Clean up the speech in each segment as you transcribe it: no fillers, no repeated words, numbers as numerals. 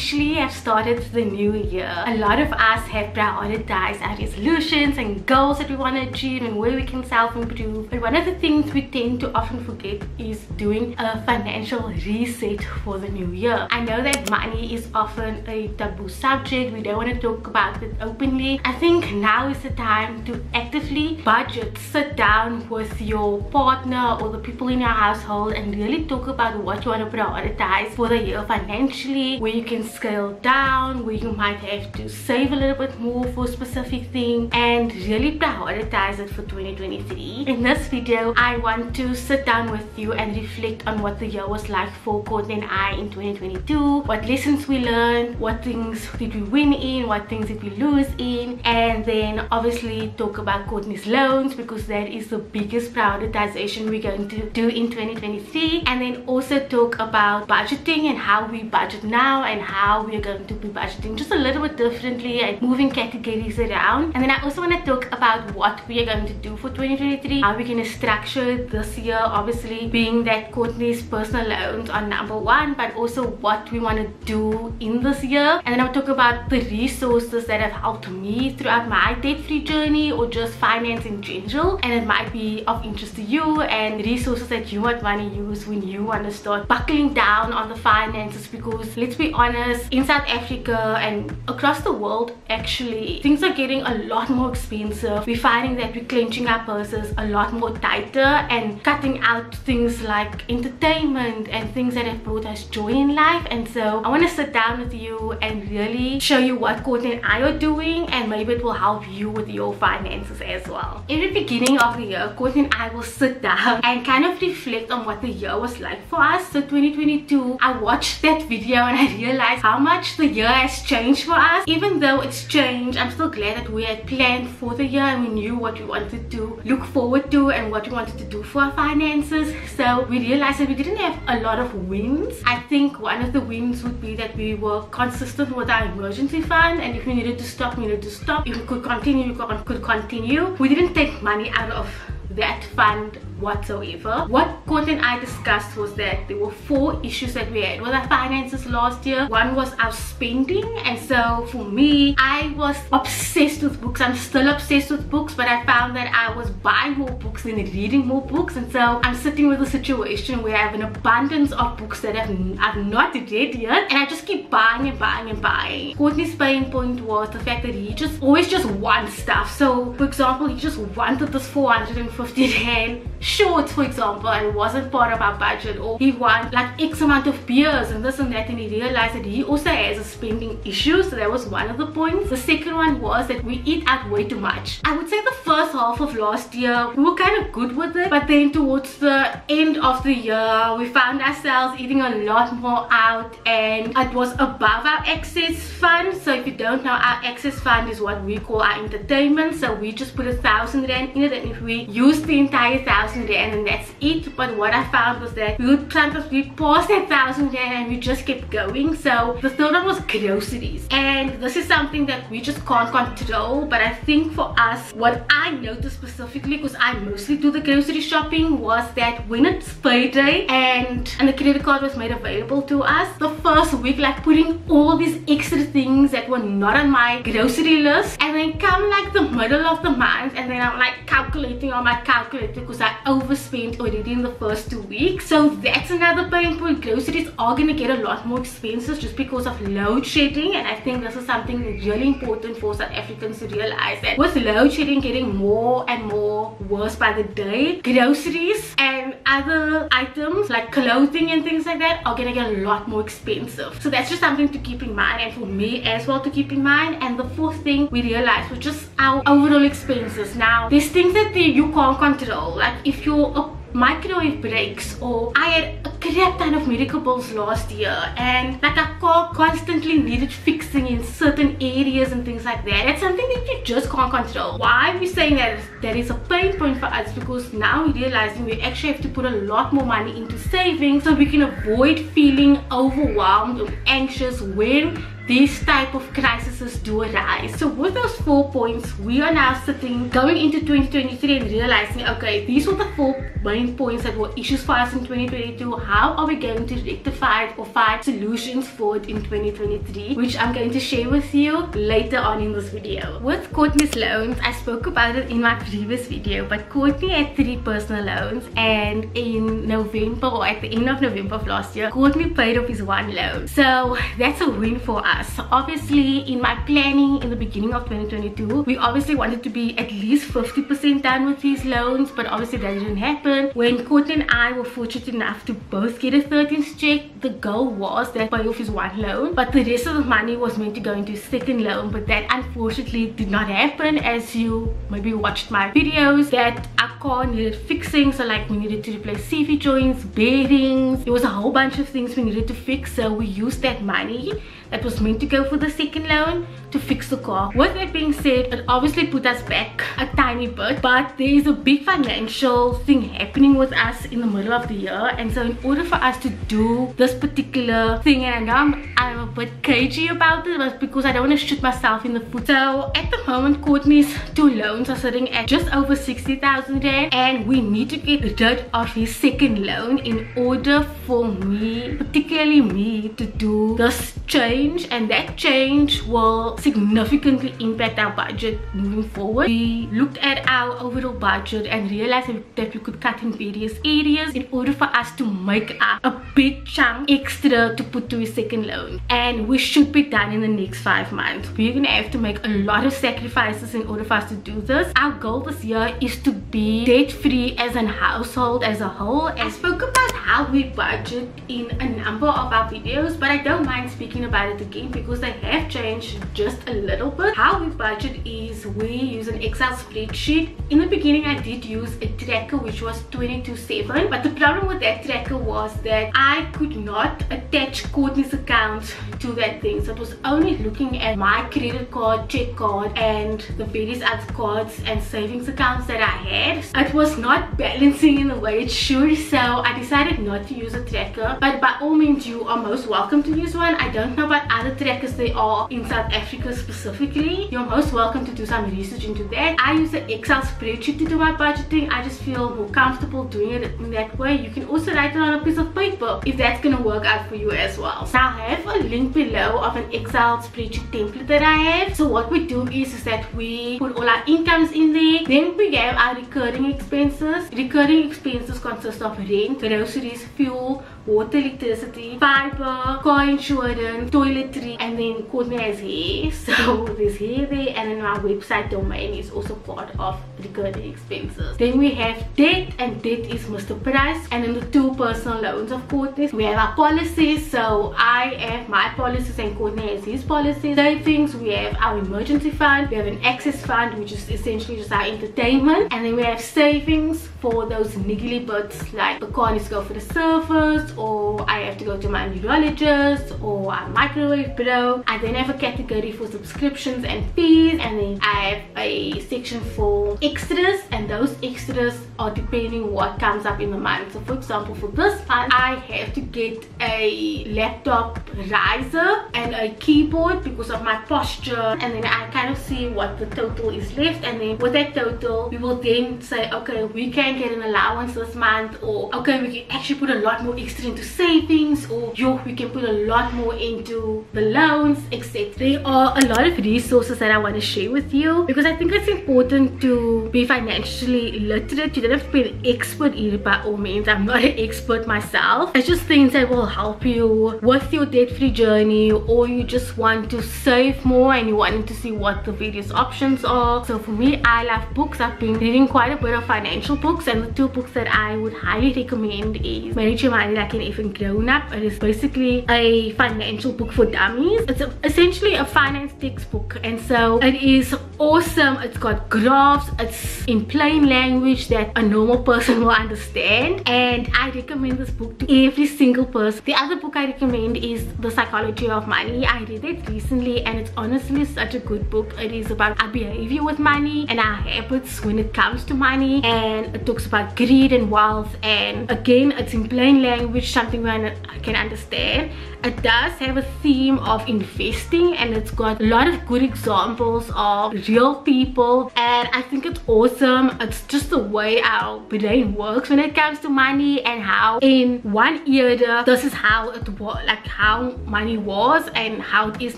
officially have started the new year. A lot of us have prioritized our resolutions and goals that we want to achieve and where we can self-improve. But one of the things we tend to often forget is doing a financial reset for the new year. I know that money is often a taboo subject. We don't want to talk about it openly. I think now is the time to actively budget. Sit down with your partner or the people in your household and really talk about what you want to prioritize for the year financially, where you can scale down, where you might have to save a little bit more for a specific thing, and really prioritize it for 2023. In this video, I want to sit down with you and reflect on what the year was like for Courtney and I in 2022, what lessons we learned, what things did we win in, what things did we lose in, and then obviously talk about Courtney's loans, because that is the biggest prioritization we're going to do in 2023. And then also talk about budgeting and how we budget now and how we're going to be budgeting just a little bit differently and moving categories around. And then I also want to talk about what we are going to do for 2023, how we're going to structure this year, obviously being that Courtney's personal loans are number one, but also what we want to do in this year. And then I'll talk about the resources that have helped me throughout my debt-free journey, or just finance in general, and it might be of interest to you, and resources that you might want to use when you want to start buckling down on the finances. Because let's be honest, in South Africa and across the world actually, things are getting a lot more expensive. We're finding that we're clenching our purses a lot more tighter and cutting out things like entertainment and things that have brought us joy in life. And so I want to sit down with you and really show you what Courtney and I are doing, and maybe it will help you with your finances as well. Every beginning of the year, Courtney and I will sit down and kind of reflect on what the year was like for us. So 2022, I watched that video and I realized how much the year has changed for us. Even though it's changed, I'm still glad that we had planned for the year and we knew what we wanted to look forward to and what we wanted to do for our finances. So we realized that we didn't have a lot of wins. I think one of the wins would be that we were consistent with our emergency fund, and if we needed to stop, we needed to stop. If we could continue, we could continue. We didn't take money out of that fund whatsoever. What Courtney and I discussed was that there were 4 issues that we had with our finances last year. One was our spending, and so for me, I was obsessed with books. I'm still obsessed with books, but I found that I was buying more books than reading more books. And so I'm sitting with a situation where I have an abundance of books that I've not read yet, and I just keep buying and buying and buying. Courtney's pain point was the fact that he always just wants stuff. So for example, he just wanted this 450 rand shorts, for example, and it wasn't part of our budget, or he wants like X amount of beers and this and that, and he realized that he also has a spending issue. So that was one of the points. The second one was that we eat out way too much. I would say the first half of last year we were kind of good with it, but then towards the end of the year we found ourselves eating a lot more out, and it was above our excess fund. So if you don't know, our excess fund is what we call our entertainment. So we just put 1,000 rand in it, and if we use the entire 1,000 rand, and that's it. But what I found was that we would sometimes be past that 1,000 rand and we just kept going. So the third one was groceries, and this is something that we just can't control. But I think for us, what I noticed specifically, because I mostly do the grocery shopping, was that when it's payday and the credit card was made available to us, the first week, like putting all these extra things that were not on my grocery list, and then come like the middle of the month, and then I'm like calculating on my calculator because I overspent already in the first 2 weeks. So that's another pain point. Groceries are gonna get a lot more expensive just because of load shedding, and I think this is something really important for South Africans to realize, that with load shedding getting more and more worse by the day, groceries and other items like clothing and things like that are gonna get a lot more expensive. So that's just something to keep in mind, and for me as well to keep in mind. And the fourth thing we realized was just our overall expenses. Now there's things that you can't control, like if your microwave breaks, or I had a crap ton of medical bills last year, and like our car constantly needed fixing in certain areas and things like that. That's something that you just can't control. Why are we saying that is a pain point for us? Because now we're realizing we actually have to put a lot more money into saving so we can avoid feeling overwhelmed or anxious when these type of crises do arise. So with those 4 points, we are now sitting going into 2023 and realizing, okay, these were the 4 main points that were issues for us in 2022. How are we going to rectify it or find solutions for it in 2023, which I'm going to share with you later on in this video. With Courtney's loans, I spoke about it in my previous video, but Courtney had 3 personal loans, and in November, or at the end of November of last year, Courtney paid off his 1 loan. So that's a win for us. Obviously, in my planning in the beginning of 2022, we obviously wanted to be at least 50% done with these loans, but obviously that didn't happen. When Courtney and I were fortunate enough to both get a 13th check, the goal was that pay off his 1 loan, but the rest of the money was meant to go into his 2nd loan, but that unfortunately did not happen. As you maybe watched my videos, that our car needed fixing, so like we needed to replace CV joints, bearings, there was a whole bunch of things we needed to fix, so we used that money that was meant to go for the 2nd loan to fix the car. With that being said, it obviously put us back a tiny bit, but there is a big financial thing happening with us in the middle of the year, and so in order for us to do this particular thing, and I know I'm a bit cagey about it, but because I don't want to shoot myself in the foot. So at the moment, Courtney's 2 loans are sitting at just over 60,000 rand, and we need to get rid of his 2nd loan in order for me, particularly me, to do this change, and that change will significantly impact our budget moving forward. We looked at our overall budget and realized that we could cut in various areas in order for us to make up a big chunk extra to put to his 2nd loan, and we should be done in the next 5 months. We're gonna have to make a lot of sacrifices in order for us to do this. Our goal this year is to be debt free as a household as a whole. I spoke about how we budget in a number of our videos, but I don't mind speaking about it again because they have changed just a little bit. How we budget is we use an Excel spreadsheet. In the beginning, I did use a tracker which was 24/7, but the problem with that tracker was that I could not attach Courtney's account to that thing, so it was only looking at my credit card, check card, and the various other cards and savings accounts that I had. It was not balancing in the way it should, so I decided not to use a tracker, but by all means you are most welcome to use one. I don't know about other trackers there are in South Africa specifically. You're most welcome to do some research into that. I use an Excel spreadsheet to do my budgeting. I just feel more comfortable doing it in that way. You can also write it on a piece of paper if that's gonna work out for you as well. Now I have a link below of an Excel spreadsheet template that I have. So what we do is that we put all our incomes in there, then we have our recurring expenses. Recurring expenses consist of rent, groceries, fuel, water, electricity, fiber, car insurance, toiletry, and then Courtney has hair, so there's hair there, and then our website domain is also part of recurring expenses. Then we have debt, and debt is Mr. Price, and then the 2 personal loans of Courtney's. We have our policies, so I have my policies and Courtney has his policies. Savings, we have our emergency fund, we have an access fund which is essentially just our entertainment, and then we have savings for those niggly bits like the car needs to go for the service, or I have to go to my neurologist, or I microwave broke. I then have a category for subscriptions and fees, and then I have a section for extras, and those extras are depending what comes up in the month. So for example, for this month I have to get a laptop riser and a keyboard because of my posture, and then I kind of see what the total is left, and then with that total we will then say, okay, we can get an allowance this month, or okay, we can actually put a lot more extra into savings, or yo, we can put a lot more into the loans, etc. There are a lot of resources that I want to share with you because I think it's important to be financially literate. You don't have to be an expert either, by all means. I'm not an expert myself. It's just things that will help you with your debt-free journey, or you just want to save more and you wanting to see what the various options are. So for me, I love books. I've been reading quite a bit of financial books, and the 2 books that I would highly recommend is Manage Your Money Like an Even Grown Up. It is basically a financial book for dummies. It's essentially a finance textbook, and so it is awesome awesome. It's got graphs, it's in plain language that a normal person will understand, and I recommend this book to every single person. The other book I recommend is The Psychology of Money. I read it recently and it's honestly such a good book. It is about our behavior with money and our habits when it comes to money, and it talks about greed and wealth, and again it's in plain language, something I can understand. It does have a theme of investing, and it's got a lot of good examples of real people, and I think it's awesome. It's just the way our brain works when it comes to money, and how in one era this is how it was, like how money was, and how it is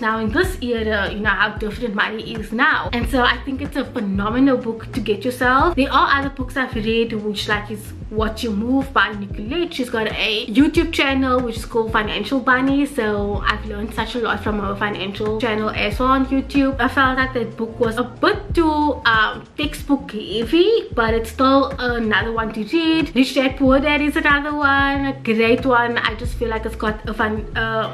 now in this era, you know, how different money is now. And so I think it's a phenomenal book to get yourself. There are other books I've read, which like is What You Move by Nicolette. She's got a YouTube channel which is called Financial Bunny, so I've learned such a lot from her financial channel as well on YouTube. I felt like that book was a bit too textbook heavy, but it's still another one to read. Rich Dad Poor Dad is another one, a great one. I just feel like it's got a fun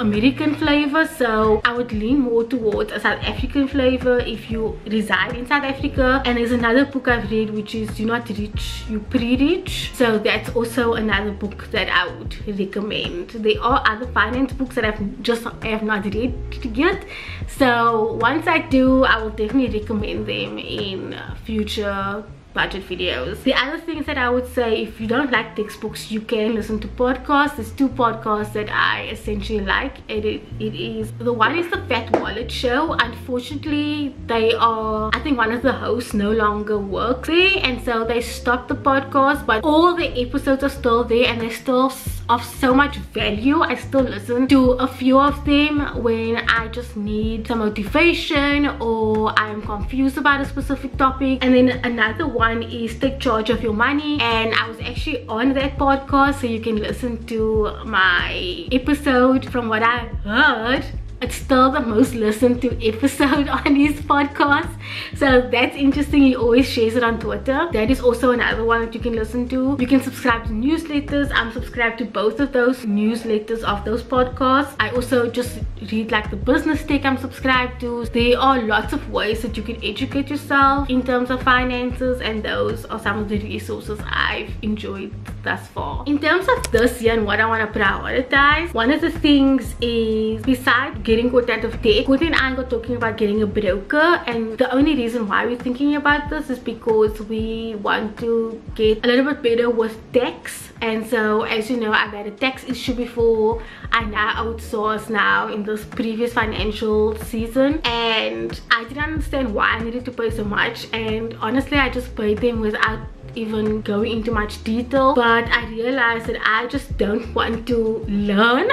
American flavor, so I would lean more towards a South African flavor if you reside in South Africa. And there's another book I've read which is You're Not Rich, You Pre-Rich, so that's also another book that I would recommend. There are other finance books that I have not read yet, so once I do, I will definitely recommend them in future budget videos. The other things that I would say, if you don't like textbooks, you can listen to podcasts. There's two podcasts that I essentially like. It is, the one is the Fat Wallet Show. Unfortunately, they are, I think one of the hosts no longer works there, and so they stopped the podcast, but all the episodes are still there and they're still of so much value. I still listen to a few of them when I just need some motivation or I'm confused about a specific topic. And then another one is Take Charge of Your Money, and I was actually on that podcast, so you can listen to my episode. From what I heard, it's still the most listened to episode on his podcast, so that's interesting. He always shares it on Twitter. That is also another one that you can listen to. You can subscribe to newsletters. I'm subscribed to both of those newsletters of those podcasts. I also just read like the business tech I'm subscribed to. There are lots of ways that you can educate yourself in terms of finances, and those are some of the resources I've enjoyed thus far. In terms of this year and what I want to prioritize, one of the things is, besides getting Courtney out of debt, Courtney and I got talking about getting a broker, and the only reason why we're thinking about this is because we want to get a little bit better with tax. And so, as you know, I've had a tax issue before. I now outsource now in this previous financial season, and I didn't understand why I needed to pay so much, and honestly I just paid them without even going into much detail. But I realized that I just don't want to learn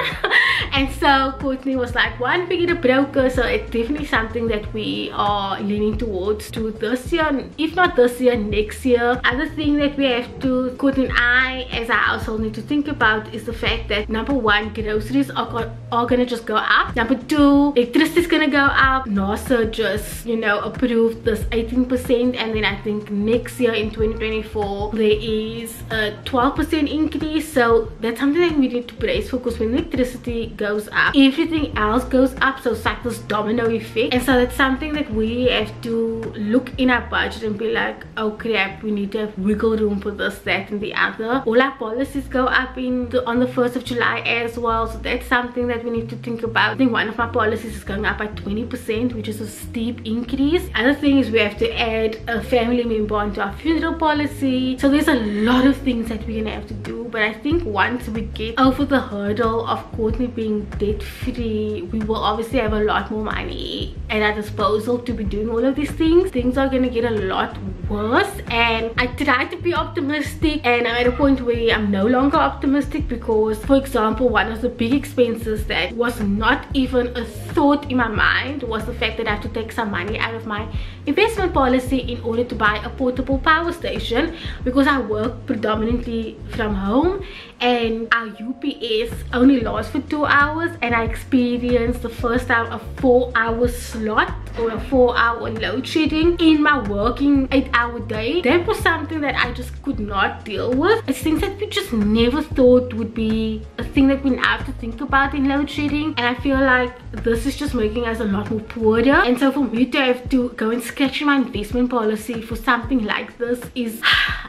and so Courtney was like, why don't we get a broker? So it's definitely something that we are leaning towards to this year, if not this year, next year. Other thing that we have to, Courtney and I as a household need to think about is the fact that number one, groceries are gonna just go up. Number two, electricity is gonna go up. NASA just, you know, approved this 18%, and then I think next year in 2024 there is a 12% increase. So that's something that we need to brace for, because when electricity goes up, everything else goes up. So it's like this domino effect, and so that's something that we have to look in our budget and be like, oh crap, we need to have wiggle room for this, that and the other. All our policies go up on the 1st of July as well, so that's something that we need to think about. I think one of my policies is going up by 20%, which is a steep increase. Other thing is we have to add a family member onto our funeral policy. So there's a lot of things that we're gonna have to do, but I think once we get over the hurdle of Courtney being debt free, we will obviously have a lot more money at our disposal to be doing all of these things. Things are gonna get a lot worse, and I try to be optimistic, and I'm at a point where I'm no longer optimistic, because for example, one of the big expenses that was not even a thought in my mind was the fact that I have to take some money out of my investment policy in order to buy a portable power station, because I work predominantly from home and our UPS only lasts for 2 hours, and I experienced the first time a 4-hour slot or a 4-hour load shedding in my working 8-hour day. That was something that I just could not deal with. It's things that we just never thought would be a thing that we now have to think about in load shedding, and I feel like this is just making us a lot more poorer. And so for me to have to go and sketching my investment policy for something like this is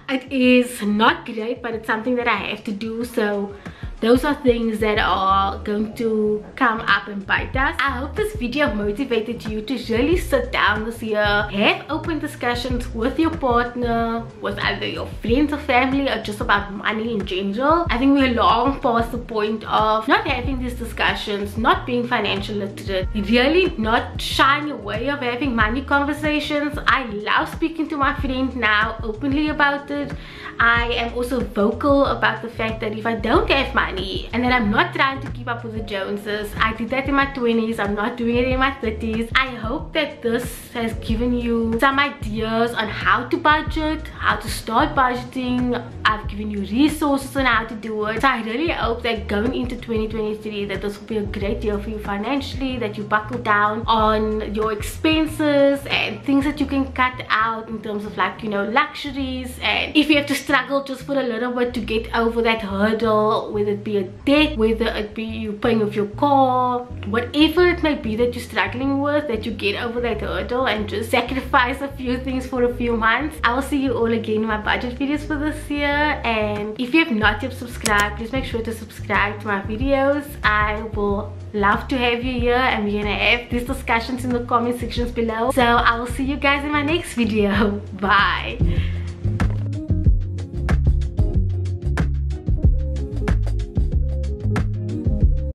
it is not great, but it's something that I have to do. So those are things that are going to come up and bite us. I hope this video motivated you to really sit down this year, have open discussions with your partner, with either your friends or family, or just about money in general. I think we're long past the point of not having these discussions, not being financial literate, really not shying away of having money conversations. I love speaking to my friend now openly about it. I am also vocal about the fact that if I don't have money and that I'm not trying to keep up with the Joneses, I did that in my 20s, I'm not doing it in my 30s. I hope that this has given you some ideas on how to budget, how to start budgeting. I've given you resources on how to do it. So I really hope that going into 2023 that this will be a great year for you financially, that you buckle down on your expenses and things that you can cut out in terms of, like, you know, luxuries. And if you have to struggle just for a little bit to get over that hurdle, whether it be a debt, whether it be you paying off your car, whatever it may be that you're struggling with, that you get over that hurdle and just sacrifice a few things for a few months. I will see you all again in my budget videos for this year. And if you have not yet subscribed, please make sure to subscribe to my videos. I will love to have you here, and we're gonna have these discussions in the comment sections below. So I will see you guys in my next video. Bye.